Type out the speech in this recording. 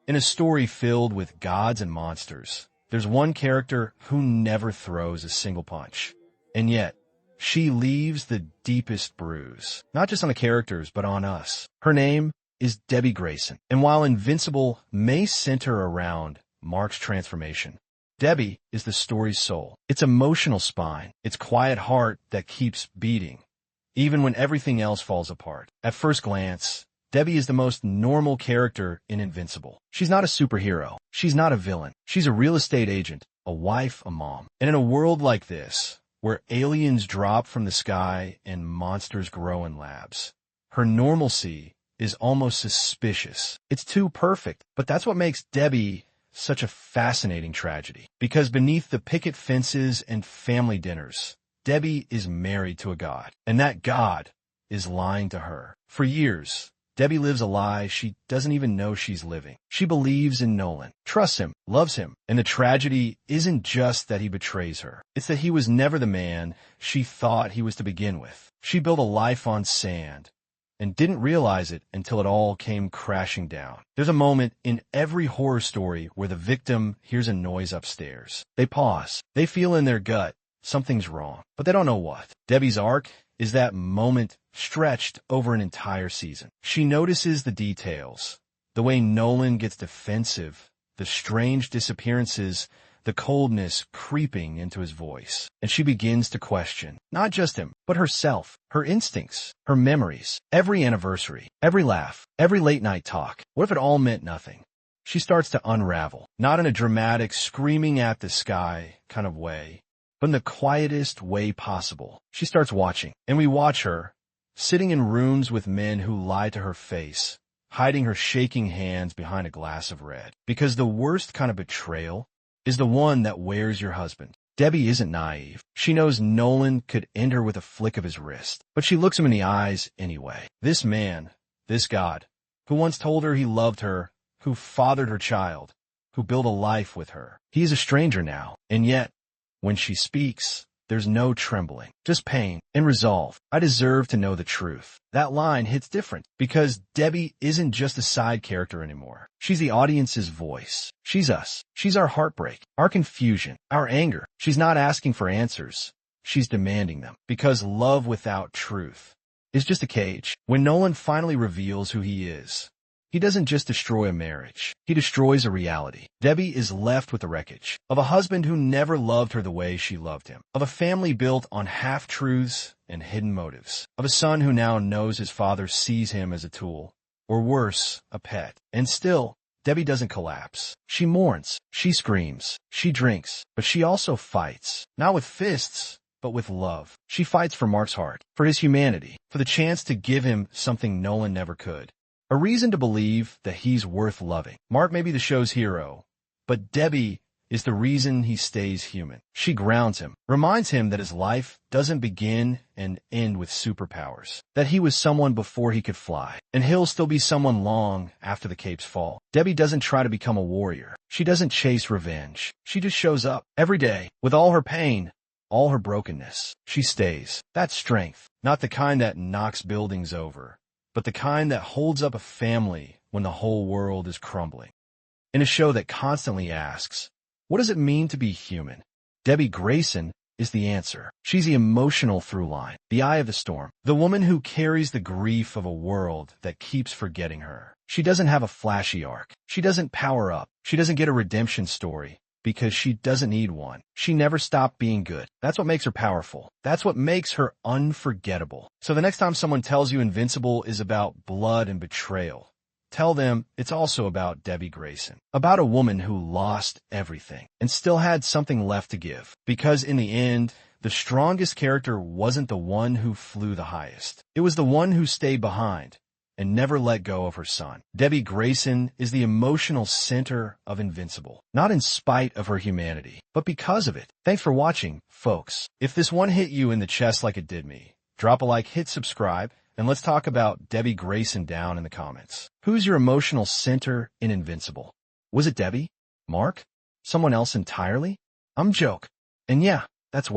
In a story filled with gods and monsters, there's one character who never throws a single punch. And yet, she leaves the deepest bruise, not just on the characters, but on us. Her name is Debbie Grayson. And while Invincible may center around Mark's transformation, Debbie is the story's soul. Its emotional spine, its quiet heart that keeps beating, even when everything else falls apart. At first glance, Debbie is the most normal character in Invincible. She's not a superhero. She's not a villain. She's a real estate agent, a wife, a mom. And in a world like this, where aliens drop from the sky and monsters grow in labs, her normalcy is almost suspicious. It's too perfect. But that's what makes Debbie such a fascinating tragedy. Because beneath the picket fences and family dinners, Debbie is married to a god. And that god is lying to her. For years, Debbie lives a lie she doesn't even know she's living. She believes in Nolan, trusts him, loves him, and the tragedy isn't just that he betrays her. It's that he was never the man she thought he was to begin with. She built a life on sand and didn't realize it until it all came crashing down. There's a moment in every horror story where the victim hears a noise upstairs. They pause. They feel in their gut something's wrong, but they don't know what. Debbie's arc is that moment stretched over an entire season. She notices the details, the way Nolan gets defensive, the strange disappearances, the coldness creeping into his voice. And she begins to question, not just him, but herself, her instincts, her memories, every anniversary, every laugh, every late night talk. What if it all meant nothing? She starts to unravel, not in a dramatic, screaming at the sky kind of way, but in the quietest way possible. She starts watching, and we watch her, sitting in rooms with men who lie to her face, hiding her shaking hands behind a glass of red. Because the worst kind of betrayal is the one that wears your husband. Debbie isn't naive. She knows Nolan could end her with a flick of his wrist, but she looks him in the eyes anyway. This man, this god, who once told her he loved her, who fathered her child, who built a life with her, he is a stranger now, and yet, when she speaks, there's no trembling, just pain and resolve. I deserve to know the truth. That line hits different because Debbie isn't just a side character anymore. She's the audience's voice. She's us. She's our heartbreak, our confusion, our anger. She's not asking for answers. She's demanding them because love without truth is just a cage. When Nolan finally reveals who he is, he doesn't just destroy a marriage. He destroys a reality. Debbie is left with the wreckage of a husband who never loved her the way she loved him, of a family built on half-truths and hidden motives, of a son who now knows his father sees him as a tool, or worse, a pet. And still, Debbie doesn't collapse. She mourns. She screams. She drinks. But she also fights, not with fists, but with love. She fights for Mark's heart, for his humanity, for the chance to give him something Nolan never could. A reason to believe that he's worth loving. Mark may be the show's hero, but Debbie is the reason he stays human. She grounds him, reminds him that his life doesn't begin and end with superpowers, that he was someone before he could fly, and he'll still be someone long after the capes fall. Debbie doesn't try to become a warrior. She doesn't chase revenge. She just shows up every day with all her pain, all her brokenness. She stays. That's strength, not the kind that knocks buildings over, but the kind that holds up a family when the whole world is crumbling. In a show that constantly asks, what does it mean to be human? Debbie Grayson is the answer. She's the emotional through line, the eye of the storm, the woman who carries the grief of a world that keeps forgetting her. She doesn't have a flashy arc. She doesn't power up. She doesn't get a redemption story because she doesn't need one. She never stopped being good. That's what makes her powerful. That's what makes her unforgettable. So the next time someone tells you Invincible is about blood and betrayal, tell them it's also about Debbie Grayson, about a woman who lost everything and still had something left to give. Because in the end, the strongest character wasn't the one who flew the highest. It was the one who stayed behind and never let go of her son. Debbie Grayson is the emotional center of Invincible, not in spite of her humanity, but because of it. Thanks for watching, folks. If this one hit you in the chest like it did me, drop a like, hit subscribe, and let's talk about Debbie Grayson down in the comments. Who's your emotional center in Invincible? Was it Debbie? Mark? Someone else entirely? I'm Joke. And yeah, that's whack.